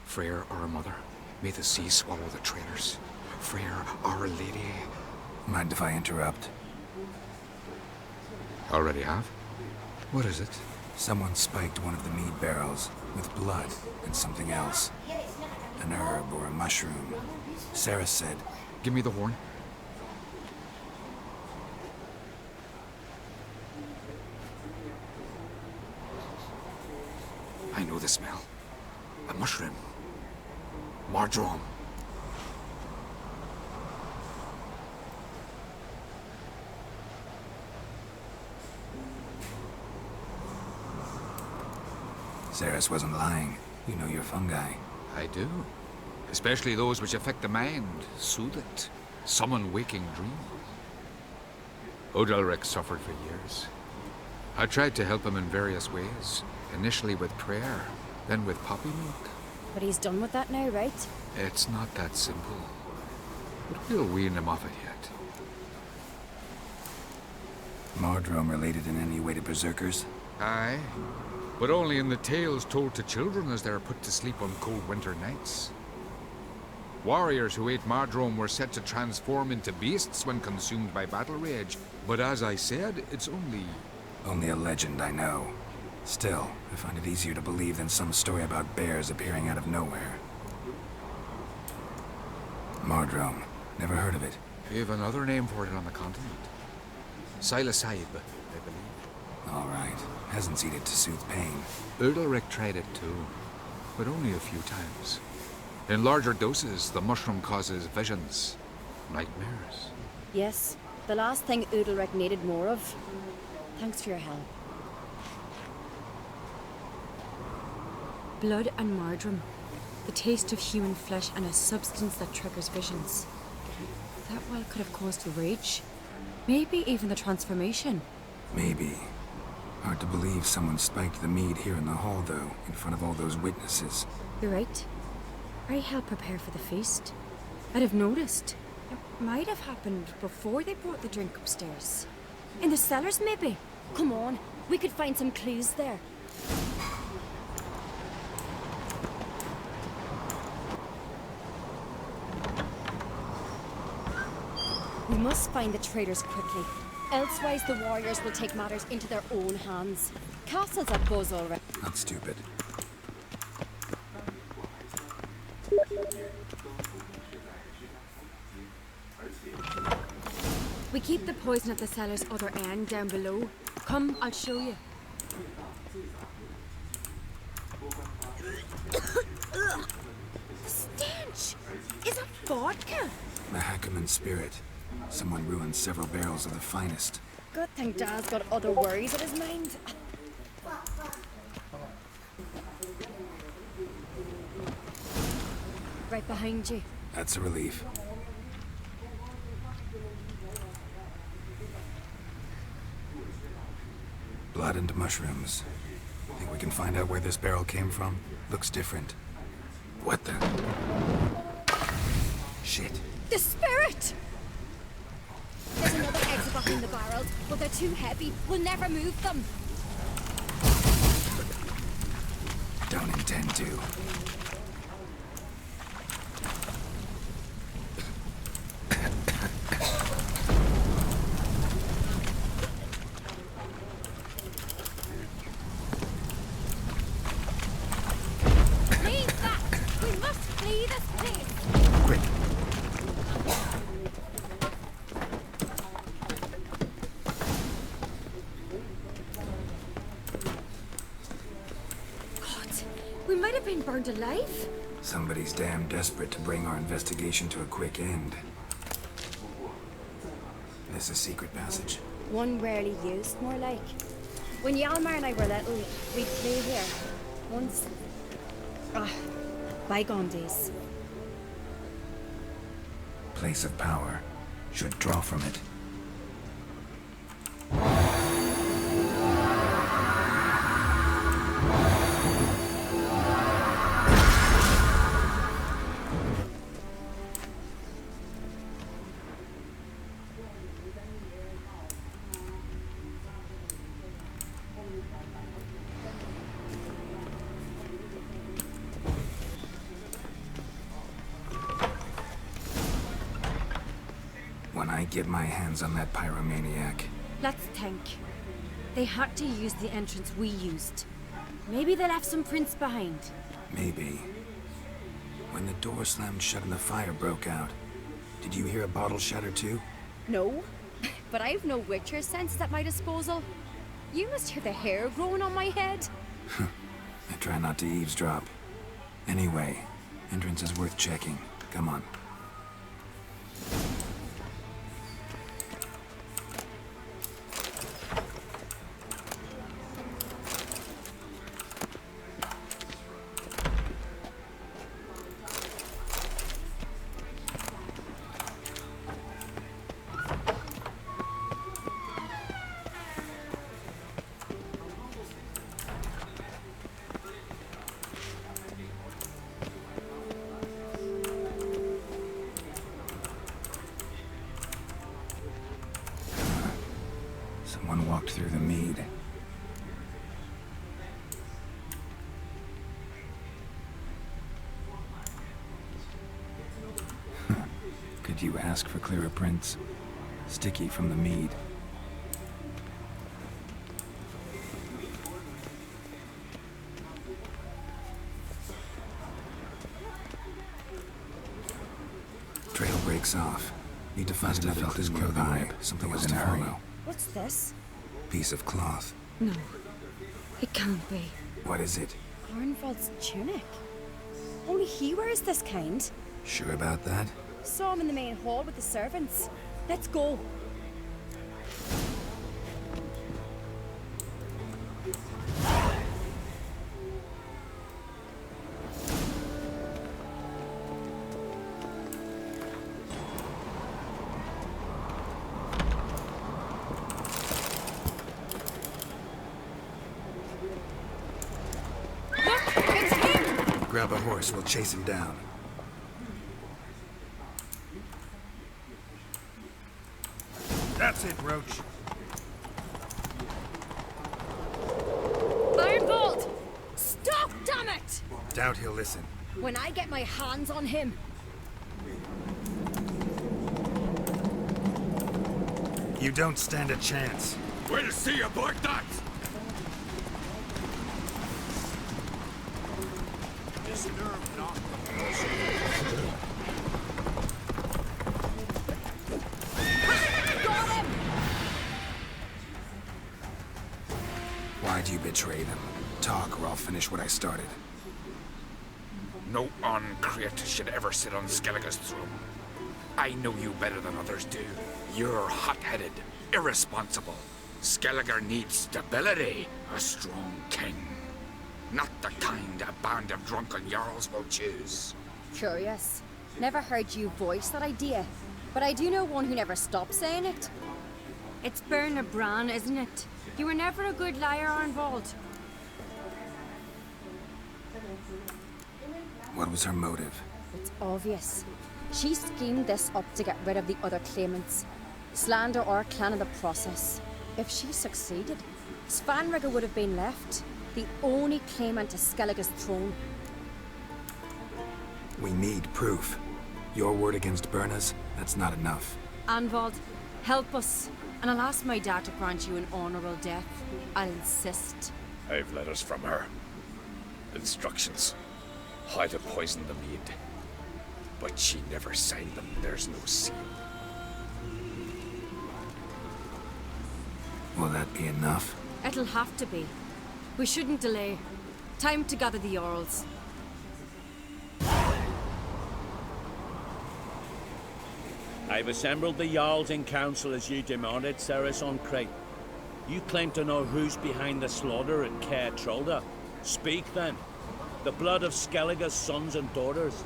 Freyr, our mother, may the sea swallow the traitors. Freyr, our lady. Mind if I interrupt? Already have? What is it? Someone spiked one of the mead barrels with blood and something else. An herb or a mushroom. Sarah said... Give me the horn. I know the smell. A mushroom. Marjoram. Ceres wasn't lying. You know your fungi. I do. Especially those which affect the mind, soothe it, summon waking dreams. Odalric suffered for years. I tried to help him in various ways. Initially with prayer, then with poppy milk. But he's done with that now, right? It's not that simple. But we'll wean him off it yet. Mardrome related in any way to berserkers? Aye. But only in the tales told to children as they're put to sleep on cold winter nights. Warriors who ate Mardrome were said to transform into beasts when consumed by battle rage. But as I said, it's only... Only a legend, I know. Still, I find it easier to believe than some story about bears appearing out of nowhere. Mardrome. Never heard of it. We have another name for it on the continent. Silasib, I believe. All right. Hasn't seen it to soothe pain. Udalric tried it too, but only a few times. In larger doses, the mushroom causes visions, nightmares. Yes, the last thing Udalric needed more of. Thanks for your help. Blood and Mardrome. The taste of human flesh and a substance that triggers visions. That well could have caused the rage. Maybe even the transformation. Maybe. Hard to believe someone spiked the mead here in the hall, though, in front of all those witnesses. You're right. I helped prepare for the feast. I'd have noticed. It might have happened before they brought the drink upstairs. In the cellars, maybe? Come on, we could find some clues there. We must find the traitors quickly. Elsewise, the warriors will take matters into their own hands. Castle's a buzz already. Not stupid. We keep the poison at the cellar's other end, down below. Come, I'll show you. Stench! Is it vodka? Mahakaman spirit. Someone ruined several barrels of the finest. Good thing Dad's got other worries on his mind. Right behind you. That's a relief. Blood and mushrooms. Think we can find out where this barrel came from? Looks different. What the? Shit. The spirit! There's another exit behind the barrels, but they're too heavy. We'll never move them. Don't intend to. Leave that! We must flee this place! Quick. We might have been burned alive. Somebody's damn desperate to bring our investigation to a quick end. This is a secret passage. One rarely used, more like. When Yalmar and I were little, we'd play here. Once. Bygone days. Place of power. Should draw from it. get my hands on that pyromaniac. Let's think. They had to use the entrance we used. Maybe they left some prints behind. Maybe. When the door slammed shut and the fire broke out, did you hear a bottle shatter too? No, but I've no Witcher sense at my disposal. You must hear the hair growing on my head. I try not to eavesdrop. Anyway, entrance is worth checking. Come on. Someone walked through the mead. Could you ask for clearer prints? Sticky from the mead. Trail breaks off. Need to find another clue nearby. Something was in a hurry. What's this? Piece of cloth. No. It can't be. What is it? Arnvald's tunic. Only he wears this kind. Sure about that? Saw him in the main hall with the servants. Let's go. Grab a horse, we'll chase him down. That's it, Roach. Arnvald! Stop, damn it! Doubt he'll listen. When I get my hands on him. You don't stand a chance. We'll see about that! Got him! Why'd you betray them? Talk or I'll finish what I started. No uncreate should ever sit on Skellige's throne. I know you better than others do. You're hot-headed, irresponsible. Skellige needs stability, a strong king. Not the kind a band of drunken jarls will choose. Curious. Never heard you voice that idea. But I do know one who never stops saying it. It's Berna Bran, isn't it? You were never a good liar, Arnvald. What was her motive? It's obvious. She schemed this up to get rid of the other claimants. Slander our clan in the process. If she succeeded, Svanrige would have been left, the only claimant to Skellige's throne. We need proof. Your word against Berna's, that's not enough. Arnvald, help us. And I'll ask my dad to grant you an honorable death. I'll insist. I've letters from her. Instructions. How to poison the mead. But she never signed them. There's no seal. Will that be enough? It'll have to be. We shouldn't delay. Time to gather the Jarls. I've assembled the Jarls in council as you demanded, Ceres on Crate. You claim to know who's behind the slaughter at Kaer Trolde. Speak then. The blood of Skellige's sons and daughters.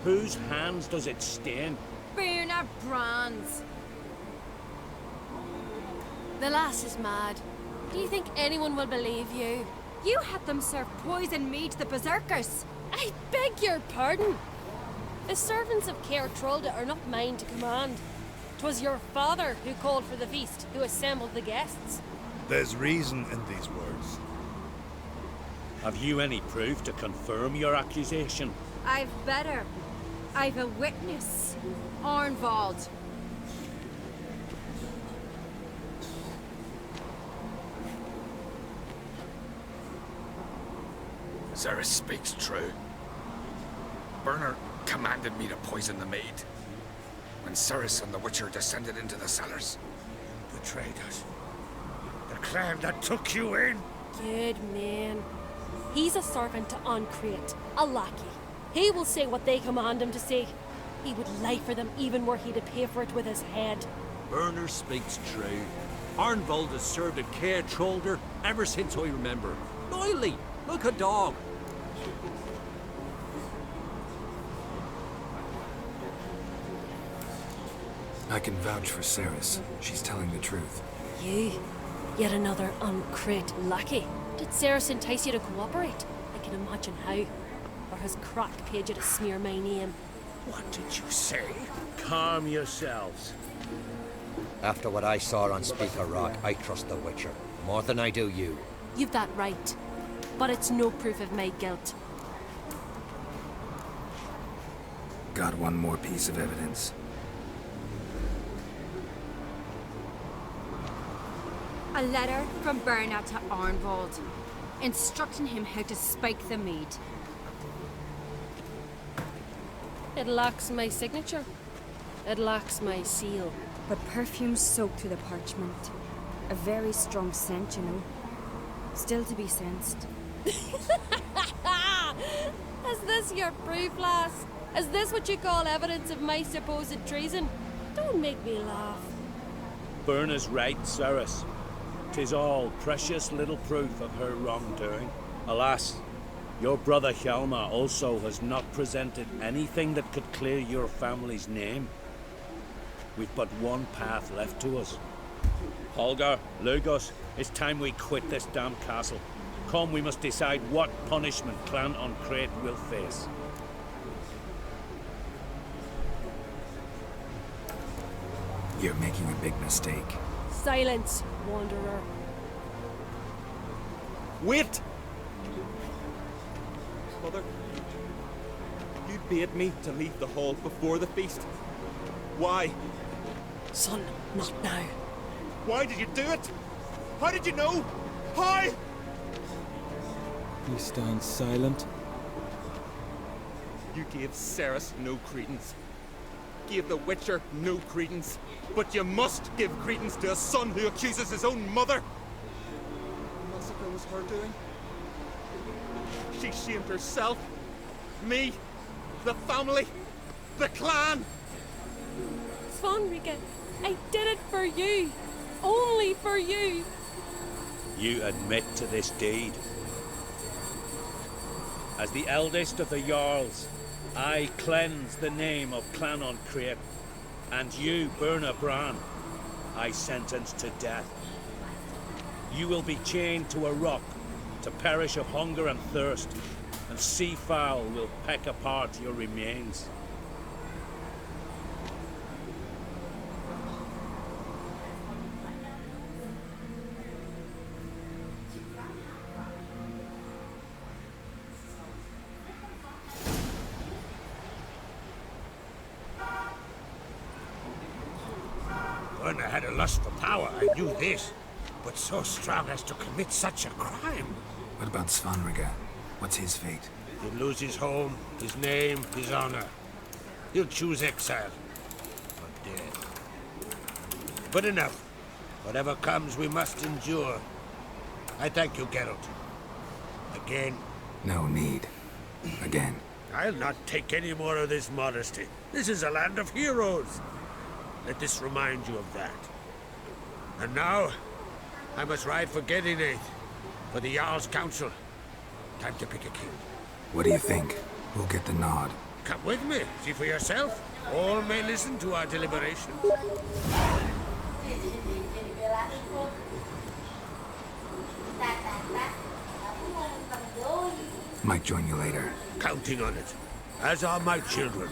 Whose hands does it stain? Berna Bran's. The lass is mad. Do you think anyone will believe you? You had them serve poison mead to the berserkers. I beg your pardon. The servants of Kaer Trolde are not mine to command. 'Twas your father who called for the feast, who assembled the guests. There's reason in these words. Have you any proof to confirm your accusation? I've better. I've a witness. Arnvald. Ceres speaks true. Burner commanded me to poison the maid. When Ceres and the Witcher descended into the cellars. You betrayed us. The clan that took you in. Good man. He's a servant to Ancrate, a lackey. He will say what they command him to say. He would lie for them even were he to pay for it with his head. Burner speaks true. Arnvold has served at Kaer Trolde ever since I remember. Loyally, like a dog. I can vouch for Ceres. She's telling the truth. You? Yet another Ancrate lackey. Did Ceres entice you to cooperate? I can imagine how. Or has Crack paid you to smear my name? What did you say? Calm yourselves. After what I saw on Speaker Rock, I trust the Witcher. More than I do you. You've that right. But it's no proof of my guilt. Got one more piece of evidence. A letter from Berna to Arnvold, instructing him how to spike the mead. It lacks my signature. It lacks my seal. But perfume soaked through the parchment. A very strong scent, you know. Still to be sensed. Is this your proof, lass? Is this what you call evidence of my supposed treason? Don't make me laugh. Burner's right, Ceres. 'Tis all precious little proof of her wrongdoing. Alas, your brother Hjalmar also has not presented anything that could clear your family's name. We've but one path left to us. Holger, Lugos, it's time we quit this damn castle. Come, we must decide what punishment Clan Ancrate will face. You're making a big mistake. Silence, wanderer. Wait! Mother, you bade me to leave the hall before the feast. Why? Son, not now. Why did you do it? How did you know? How? You stand silent. You gave Ceres no credence. Gave the Witcher no credence. But you must give credence to a son who accuses his own mother. The massacre was her doing. She shamed herself, me, the family, the clan. Svanrika, I did it for you. Only for you. You admit to this deed. As the eldest of the Jarls, I cleanse the name of Clan Ancrate, and you, Berna Bran, I sentence to death. You will be chained to a rock to perish of hunger and thirst, and sea fowl will peck apart your remains. Burner had a lust for power, I knew this. But so strong as to commit such a crime. What about Svanrika? What's his fate? He'll lose his home, his name, his honor. He'll choose exile. Or death. But enough. Whatever comes, we must endure. I thank you, Geralt. Again. No need. Again. I'll not take any more of this modesty. This is a land of heroes. Let this remind you of that. And now, I must ride for Gedinate, for the Jarl's Council. Time to pick a king. What do you think? Who'll get the nod? Come with me, see for yourself. All may listen to our deliberation. Might join you later. Counting on it, as are my children.